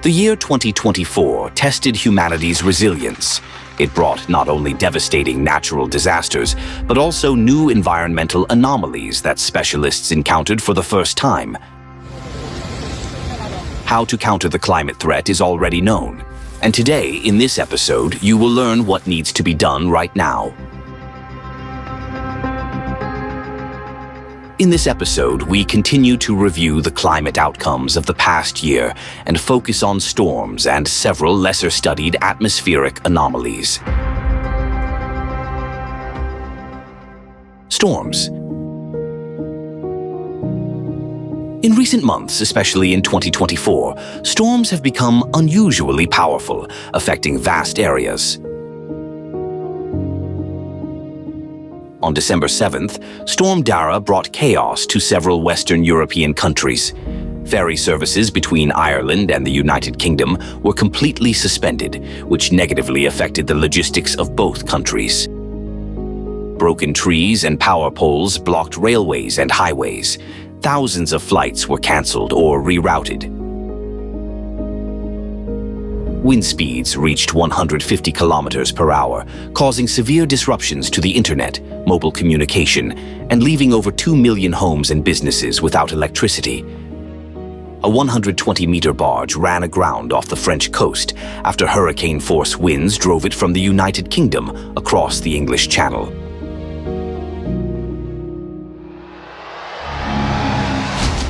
The year 2024 tested humanity's resilience. It brought not only devastating natural disasters, but also new environmental anomalies that specialists encountered for the first time. How to counter the climate threat is already known. And today, in this episode, you will learn what needs to be done right now. In this episode, we continue to review the climate outcomes of the past year and focus on storms and several lesser-studied atmospheric anomalies. Storms. In recent months, especially in 2024, storms have become unusually powerful, affecting vast areas. On December 7th, Storm Dara brought chaos to several Western European countries. Ferry services between Ireland and the United Kingdom were completely suspended, which negatively affected the logistics of both countries. Broken trees and power poles blocked railways and highways. Thousands of flights were cancelled or rerouted. Wind speeds reached 150 kilometers per hour, causing severe disruptions to the internet, mobile communication, and leaving over 2 million homes and businesses without electricity. A 120-meter barge ran aground off the French coast after hurricane-force winds drove it from the United Kingdom across the English Channel.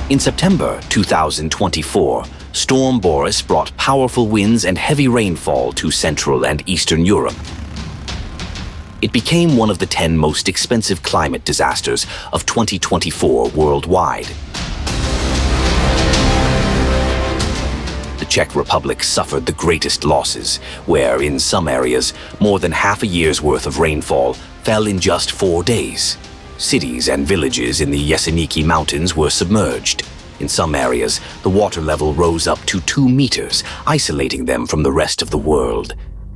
In September 2024, Storm Boris brought powerful winds and heavy rainfall to Central and Eastern Europe. It became one of the 10 most expensive climate disasters of 2024 worldwide. The Czech Republic suffered the greatest losses, where, in some areas, more than half a year's worth of rainfall fell in just 4 days. Cities and villages in the Yeseniki Mountains were submerged. In some areas, the water level rose up to 2 meters, isolating them from the rest of the world.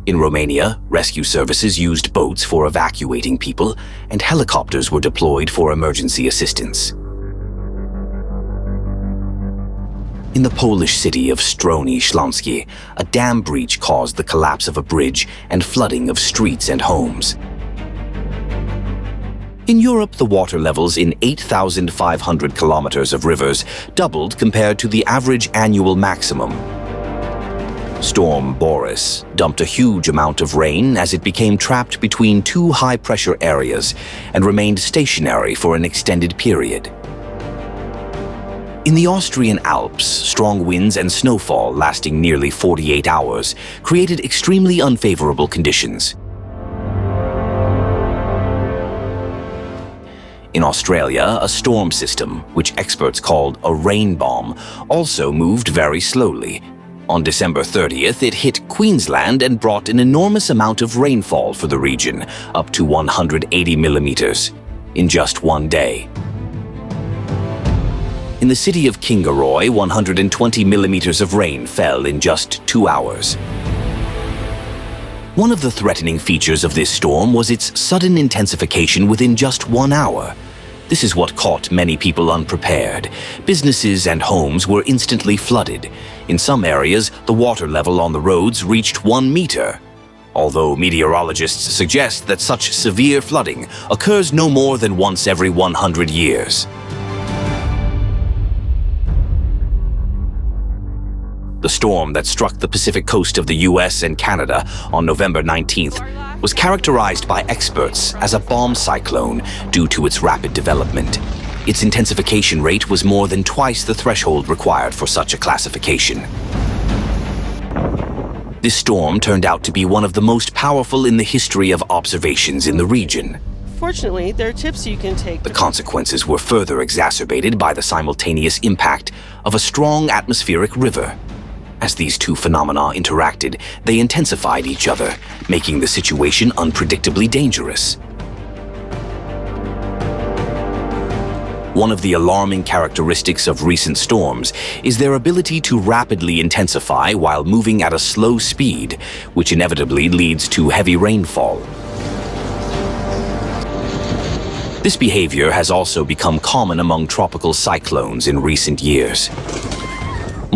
In Romania, rescue services used boats for evacuating people, and helicopters were deployed for emergency assistance. In the Polish city of Strony Śląskie, a dam breach caused the collapse of a bridge and flooding of streets and homes. In Europe, the water levels in 8,500 kilometers of rivers doubled compared to the average annual maximum. Storm Boris dumped a huge amount of rain as it became trapped between 2 high-pressure areas and remained stationary for an extended period. In the Austrian Alps, strong winds and snowfall lasting nearly 48 hours created extremely unfavorable conditions. In Australia, a storm system, which experts called a rain bomb, also moved very slowly. On December 30th, it hit Queensland and brought an enormous amount of rainfall for the region, up to 180 millimeters, in just 1 day. In the city of Kingaroy, 120 millimeters of rain fell in just 2 hours. One of the threatening features of this storm was its sudden intensification within just 1 hour. This is what caught many people unprepared. Businesses and homes were instantly flooded. In some areas, the water level on the roads reached 1 meter. Although meteorologists suggest that such severe flooding occurs no more than once every 100 years. The storm that struck the Pacific coast of the US and Canada on November 19th was characterized by experts as a bomb cyclone due to its rapid development. Its intensification rate was more than twice the threshold required for such a classification. This storm turned out to be one of the most powerful in the history of observations in the region. Fortunately, there are tips you can take. The consequences were further exacerbated by the simultaneous impact of a strong atmospheric river. As these two phenomena interacted, they intensified each other, making the situation unpredictably dangerous. One of the alarming characteristics of recent storms is their ability to rapidly intensify while moving at a slow speed, which inevitably leads to heavy rainfall. This behavior has also become common among tropical cyclones in recent years.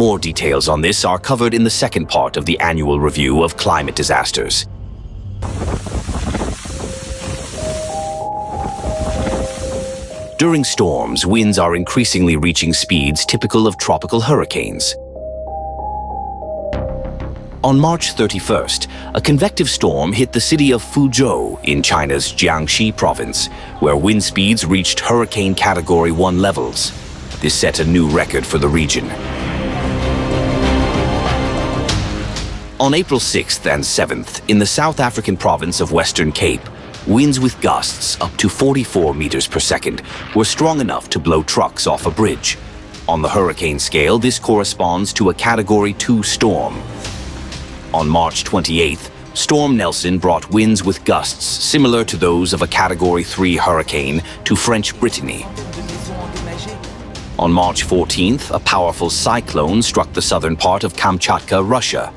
More details on this are covered in the second part of the annual review of climate disasters. During storms, winds are increasingly reaching speeds typical of tropical hurricanes. On March 31st, a convective storm hit the city of Fuzhou in China's Jiangxi province, where wind speeds reached hurricane Category 1 levels. This set a new record for the region. On April 6th and 7th, in the South African province of Western Cape, winds with gusts up to 44 meters per second were strong enough to blow trucks off a bridge. On the hurricane scale, this corresponds to a Category 2 storm. On March 28th, Storm Nelson brought winds with gusts similar to those of a Category 3 hurricane to French Brittany. On March 14th, a powerful cyclone struck the southern part of Kamchatka, Russia.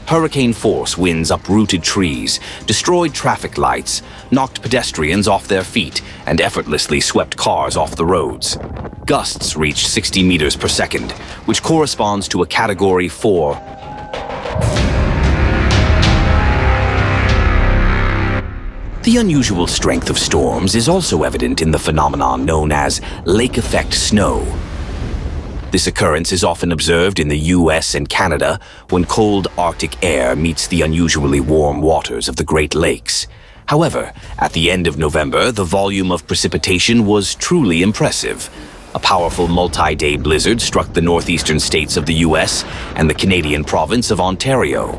Hurricane-force winds uprooted trees, destroyed traffic lights, knocked pedestrians off their feet, and effortlessly swept cars off the roads. Gusts reached 60 meters per second, which corresponds to a Category 4. The unusual strength of storms is also evident in the phenomenon known as lake effect snow. This occurrence is often observed in the US and Canada when cold Arctic air meets the unusually warm waters of the Great Lakes. However, at the end of November, the volume of precipitation was truly impressive. A powerful multi-day blizzard struck the northeastern states of the US and the Canadian province of Ontario.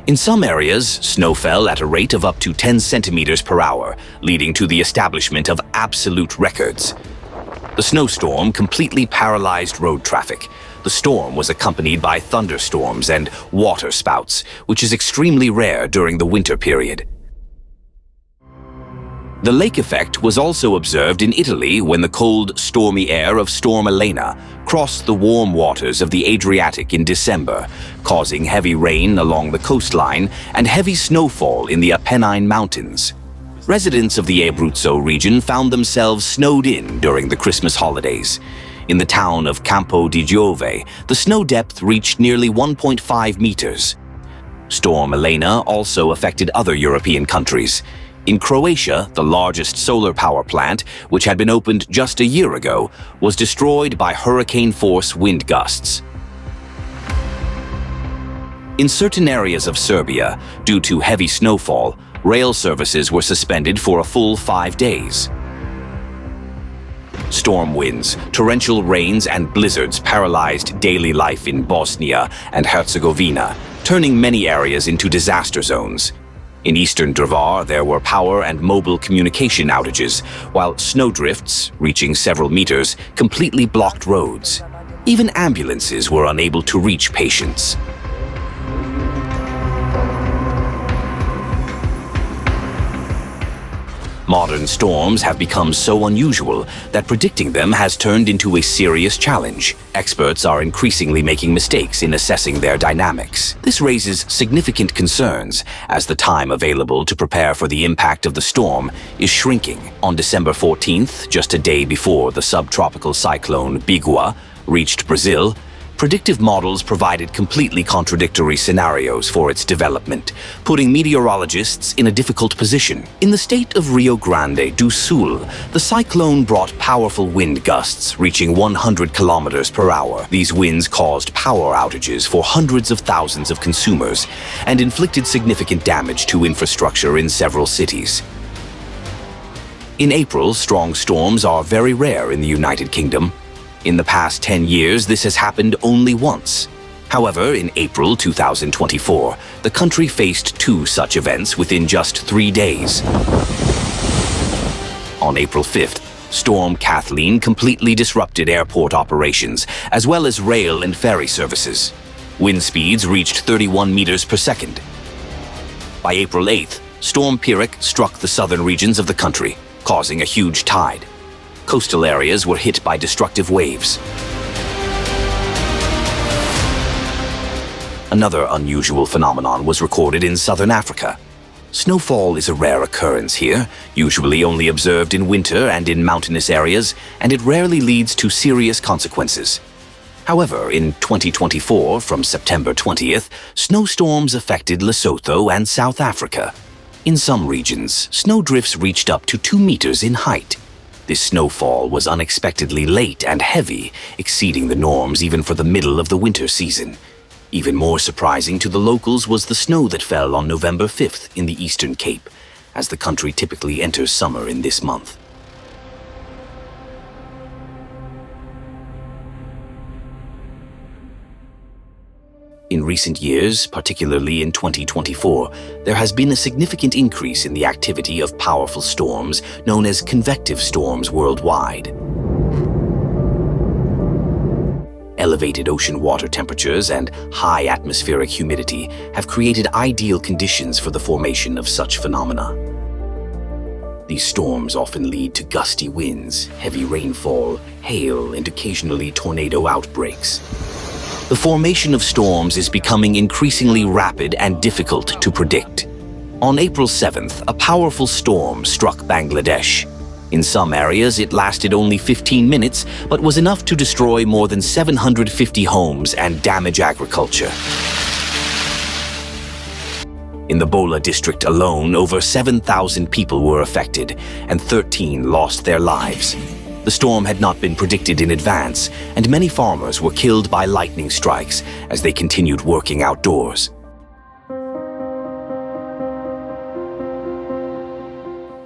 In some areas, snow fell at a rate of up to 10 centimeters per hour, leading to the establishment of absolute records. The snowstorm completely paralyzed road traffic. The storm was accompanied by thunderstorms and water spouts, which is extremely rare during the winter period. The lake effect was also observed in Italy when the cold, stormy air of Storm Elena crossed the warm waters of the Adriatic in December, causing heavy rain along the coastline and heavy snowfall in the Apennine Mountains. Residents of the Abruzzo region found themselves snowed in during the Christmas holidays. In the town of Campo di Giove, the snow depth reached nearly 1.5 meters. Storm Elena also affected other European countries. In Croatia, the largest solar power plant, which had been opened just a year ago, was destroyed by hurricane-force wind gusts. In certain areas of Serbia, due to heavy snowfall, rail services were suspended for a full 5 days. Storm winds, torrential rains, and blizzards paralyzed daily life in Bosnia and Herzegovina, turning many areas into disaster zones. In eastern Drvar, there were power and mobile communication outages, while snowdrifts, reaching several meters, completely blocked roads. Even ambulances were unable to reach patients. Modern storms have become so unusual that predicting them has turned into a serious challenge. Experts are increasingly making mistakes in assessing their dynamics. This raises significant concerns as the time available to prepare for the impact of the storm is shrinking. On December 14th, just a day before the subtropical cyclone Bigua reached Brazil, predictive models provided completely contradictory scenarios for its development, putting meteorologists in a difficult position. In the state of Rio Grande do Sul, the cyclone brought powerful wind gusts reaching 100 kilometers per hour. These winds caused power outages for hundreds of thousands of consumers and inflicted significant damage to infrastructure in several cities. In April, strong storms are very rare in the United Kingdom. In the past 10 years, this has happened only once. However, in April 2024, the country faced 2 such events within just 3 days. On April 5th, Storm Kathleen completely disrupted airport operations, as well as rail and ferry services. Wind speeds reached 31 meters per second. By April 8th, Storm Pirik struck the southern regions of the country, causing a huge tide. Coastal areas were hit by destructive waves. Another unusual phenomenon was recorded in southern Africa. Snowfall is a rare occurrence here, usually only observed in winter and in mountainous areas, and it rarely leads to serious consequences. However, in 2024, from September 20th, snowstorms affected Lesotho and South Africa. In some regions, snowdrifts reached up to 2 meters in height. This snowfall was unexpectedly late and heavy, exceeding the norms even for the middle of the winter season. Even more surprising to the locals was the snow that fell on November 5th in the Eastern Cape, as the country typically enters summer in this month. In recent years, particularly in 2024, there has been a significant increase in the activity of powerful storms known as convective storms worldwide. Elevated ocean water temperatures and high atmospheric humidity have created ideal conditions for the formation of such phenomena. These storms often lead to gusty winds, heavy rainfall, hail, and occasionally tornado outbreaks. The formation of storms is becoming increasingly rapid and difficult to predict. On April 7th, a powerful storm struck Bangladesh. In some areas, it lasted only 15 minutes, but was enough to destroy more than 750 homes and damage agriculture. In the Bola district alone, over 7,000 people were affected, and 13 lost their lives. The storm had not been predicted in advance, and many farmers were killed by lightning strikes as they continued working outdoors.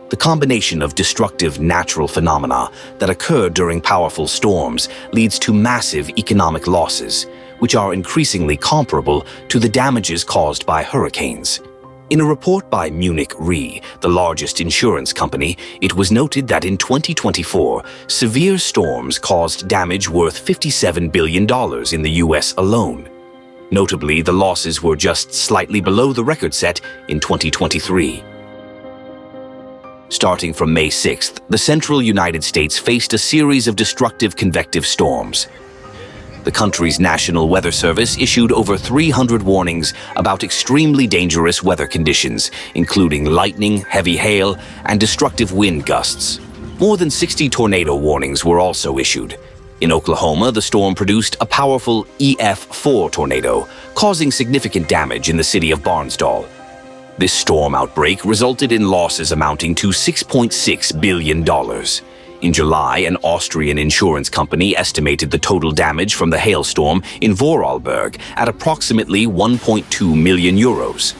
The combination of destructive natural phenomena that occur during powerful storms leads to massive economic losses, which are increasingly comparable to the damages caused by hurricanes. In a report by Munich Re, the largest insurance company, it was noted that in 2024, severe storms caused damage worth $57 billion in the US alone. Notably, the losses were just slightly below the record set in 2023. Starting from May 6th, the central United States faced a series of destructive convective storms. The country's National Weather Service issued over 300 warnings about extremely dangerous weather conditions, including lightning, heavy hail, and destructive wind gusts. More than 60 tornado warnings were also issued. In Oklahoma, the storm produced a powerful EF4 tornado, causing significant damage in the city of Barnsdall. This storm outbreak resulted in losses amounting to $6.6 billion. In July, an Austrian insurance company estimated the total damage from the hailstorm in Vorarlberg at approximately 1.2 million euros.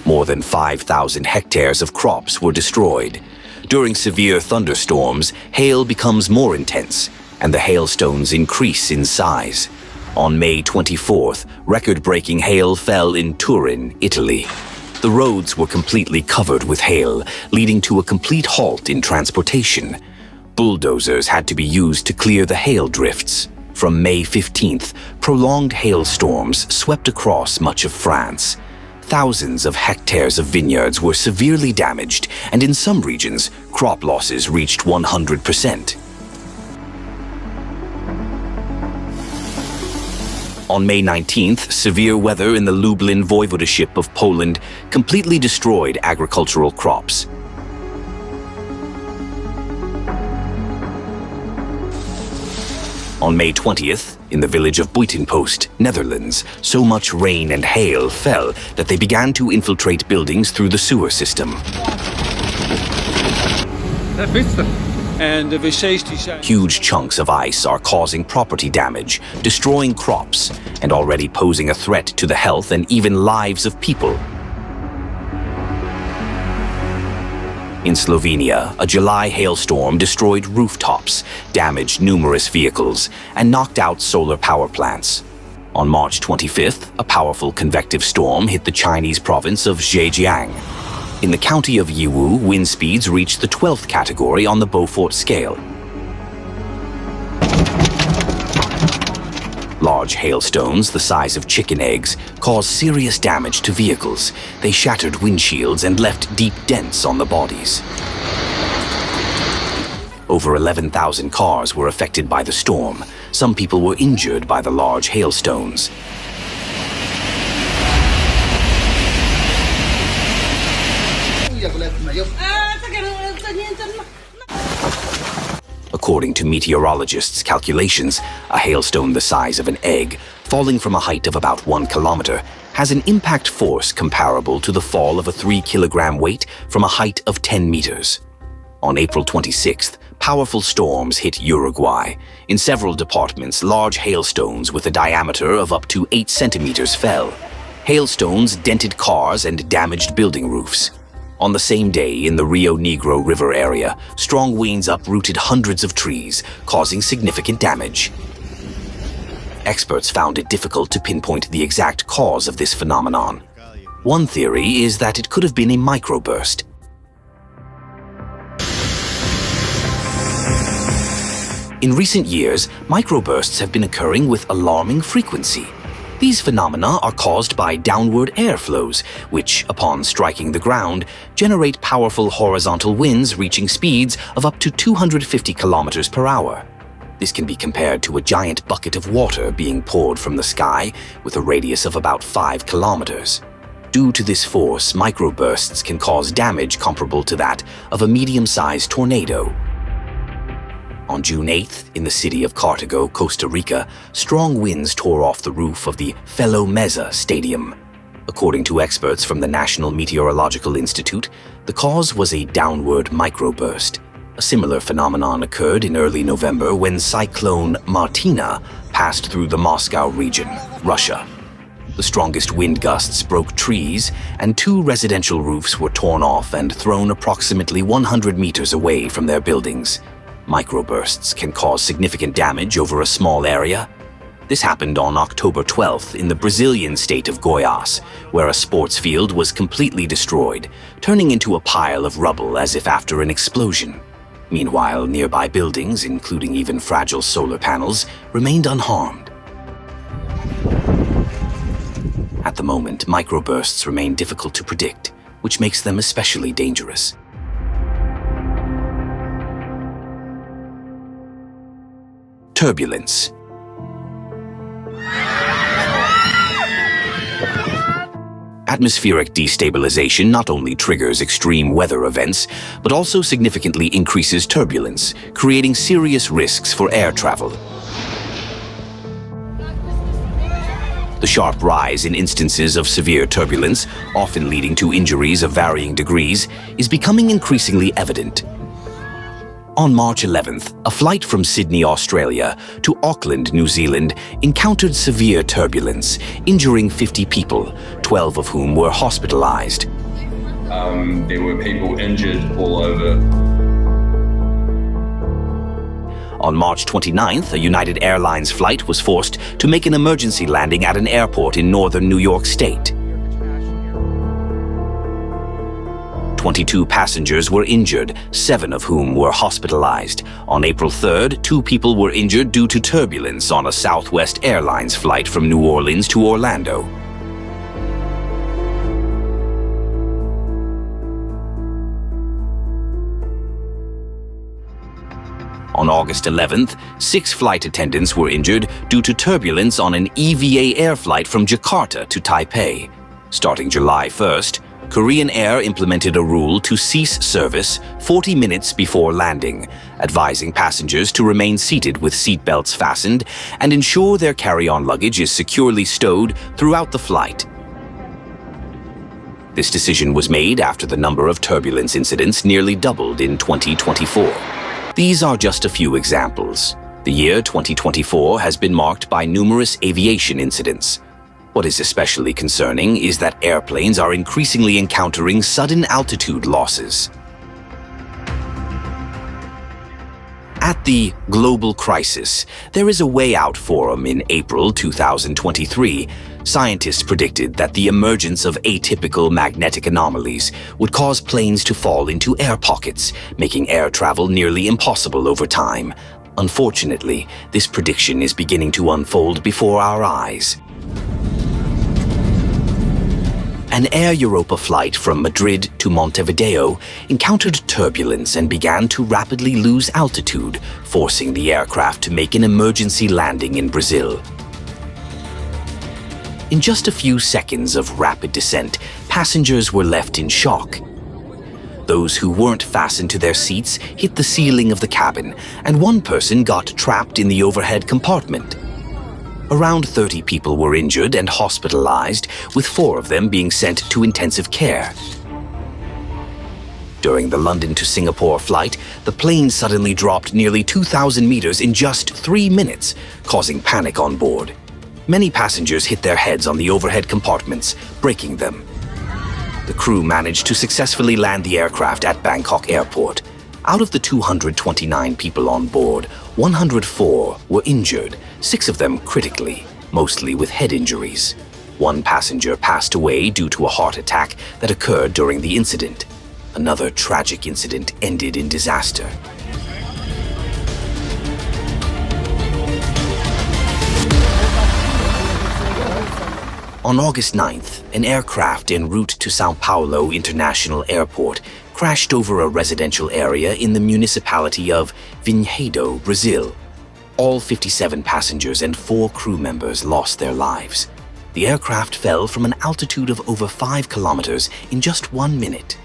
More than 5,000 hectares of crops were destroyed. During severe thunderstorms, hail becomes more intense, and the hailstones increase in size. On May 24th, record-breaking hail fell in Turin, Italy. The roads were completely covered with hail, leading to a complete halt in transportation. Bulldozers had to be used to clear the hail drifts. From May 15th, prolonged hailstorms swept across much of France. Thousands of hectares of vineyards were severely damaged, and in some regions, crop losses reached 100%. On May 19th, severe weather in the Lublin voivodeship of Poland completely destroyed agricultural crops. On May 20th, in the village of Buitenpost, Netherlands, so much rain and hail fell that they began to infiltrate buildings through the sewer system. Huge chunks of ice are causing property damage, destroying crops, and already posing a threat to the health and even lives of people. In Slovenia, a July hailstorm destroyed rooftops, damaged numerous vehicles, and knocked out solar power plants. On March 25th, a powerful convective storm hit the Chinese province of Zhejiang. In the county of Yiwu, wind speeds reached the 12th category on the Beaufort scale. Large hailstones, the size of chicken eggs, caused serious damage to vehicles. They shattered windshields and left deep dents on the bodies. Over 11,000 cars were affected by the storm. Some people were injured by the large hailstones. According to meteorologists' calculations, a hailstone the size of an egg, falling from a height of about 1 kilometer, has an impact force comparable to the fall of a 3-kilogram weight from a height of 10 meters. On April 26th, powerful storms hit Uruguay. In several departments, large hailstones with a diameter of up to 8 centimeters fell. Hailstones dented cars and damaged building roofs. On the same day, in the Rio Negro River area, strong winds uprooted hundreds of trees, causing significant damage. Experts found it difficult to pinpoint the exact cause of this phenomenon. One theory is that it could have been a microburst. In recent years, microbursts have been occurring with alarming frequency. These phenomena are caused by downward airflows, which, upon striking the ground, generate powerful horizontal winds reaching speeds of up to 250 kilometers per hour. This can be compared to a giant bucket of water being poured from the sky with a radius of about 5 kilometers. Due to this force, microbursts can cause damage comparable to that of a medium-sized tornado. On June 8th, in the city of Cartago, Costa Rica, strong winds tore off the roof of the Felo Meza Stadium. According to experts from the National Meteorological Institute, the cause was a downward microburst. A similar phenomenon occurred in early November when Cyclone Martina passed through the Moscow region, Russia. The strongest wind gusts broke trees, and 2 residential roofs were torn off and thrown approximately 100 meters away from their buildings. Microbursts can cause significant damage over a small area. This happened on October 12th in the Brazilian state of Goiás, where a sports field was completely destroyed, turning into a pile of rubble as if after an explosion. Meanwhile, nearby buildings, including even fragile solar panels, remained unharmed. At the moment, microbursts remain difficult to predict, which makes them especially dangerous. Turbulence. Atmospheric destabilization not only triggers extreme weather events, but also significantly increases turbulence, creating serious risks for air travel. The sharp rise in instances of severe turbulence, often leading to injuries of varying degrees, is becoming increasingly evident. On March 11th, a flight from Sydney, Australia, to Auckland, New Zealand, encountered severe turbulence, injuring 50 people, 12 of whom were hospitalized. There were people injured all over. On March 29th, a United Airlines flight was forced to make an emergency landing at an airport in northern New York State. 22 passengers were injured, 7 of whom were hospitalized. On April 3rd, 2 people were injured due to turbulence on a Southwest Airlines flight from New Orleans to Orlando. On August 11th, 6 flight attendants were injured due to turbulence on an EVA air flight from Jakarta to Taipei. Starting July 1st, Korean Air implemented a rule to cease service 40 minutes before landing, advising passengers to remain seated with seatbelts fastened and ensure their carry-on luggage is securely stowed throughout the flight. This decision was made after the number of turbulence incidents nearly doubled in 2024. These are just a few examples. The year 2024 has been marked by numerous aviation incidents. What is especially concerning is that airplanes are increasingly encountering sudden altitude losses. At the Global Crisis, There Is a Way Out forum in April 2023, scientists predicted that the emergence of atypical magnetic anomalies would cause planes to fall into air pockets, making air travel nearly impossible over time. Unfortunately, this prediction is beginning to unfold before our eyes. An Air Europa flight from Madrid to Montevideo encountered turbulence and began to rapidly lose altitude, forcing the aircraft to make an emergency landing in Brazil. In just a few seconds of rapid descent, passengers were left in shock. Those who weren't fastened to their seats hit the ceiling of the cabin, and one person got trapped in the overhead compartment. Around 30 people were injured and hospitalized, with 4 of them being sent to intensive care. During the London to Singapore flight, the plane suddenly dropped nearly 2,000 meters in just 3 minutes, causing panic on board. Many passengers hit their heads on the overhead compartments, breaking them. The crew managed to successfully land the aircraft at Bangkok Airport. Out of the 229 people on board, 104 were injured, 6 of them critically, mostly with head injuries. 1 passenger passed away due to a heart attack that occurred during the incident. Another tragic incident ended in disaster. On August 9th, an aircraft en route to São Paulo International Airport crashed over a residential area in the municipality of Vinhedo, Brazil. All 57 passengers and 4 crew members lost their lives. The aircraft fell from an altitude of over 5 kilometers in just 1 minute.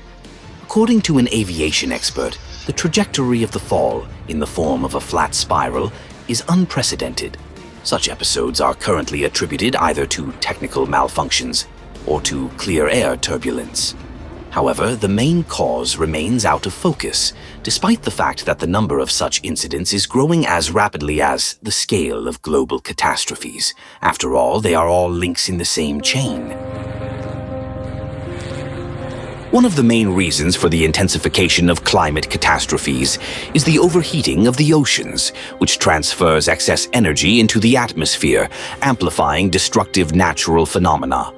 According to an aviation expert, the trajectory of the fall, in the form of a flat spiral, is unprecedented. Such episodes are currently attributed either to technical malfunctions or to clear air turbulence. However, the main cause remains out of focus, despite the fact that the number of such incidents is growing as rapidly as the scale of global catastrophes. After all, they are all links in the same chain. One of the main reasons for the intensification of climate catastrophes is the overheating of the oceans, which transfers excess energy into the atmosphere, amplifying destructive natural phenomena.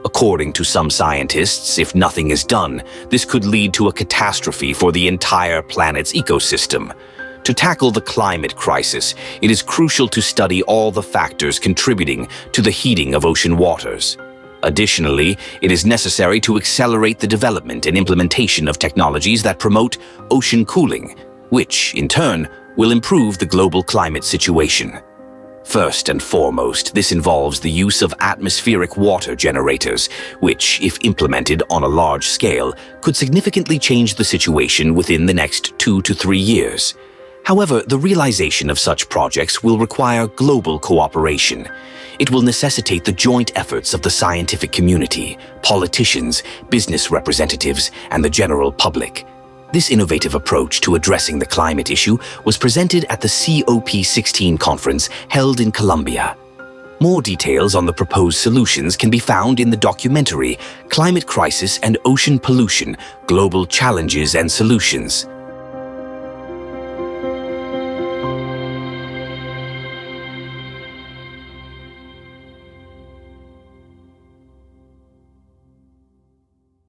According to some scientists, if nothing is done, this could lead to a catastrophe for the entire planet's ecosystem. To tackle the climate crisis, it is crucial to study all the factors contributing to the heating of ocean waters. Additionally, it is necessary to accelerate the development and implementation of technologies that promote ocean cooling, which, in turn, will improve the global climate situation. First and foremost, this involves the use of atmospheric water generators, which, if implemented on a large scale, could significantly change the situation within the next 2 to 3 years. However, the realization of such projects will require global cooperation. It will necessitate the joint efforts of the scientific community, politicians, business representatives, and the general public. This innovative approach to addressing the climate issue was presented at the COP16 conference held in Colombia. More details on the proposed solutions can be found in the documentary Climate Crisis and Ocean Pollution: Global Challenges and Solutions.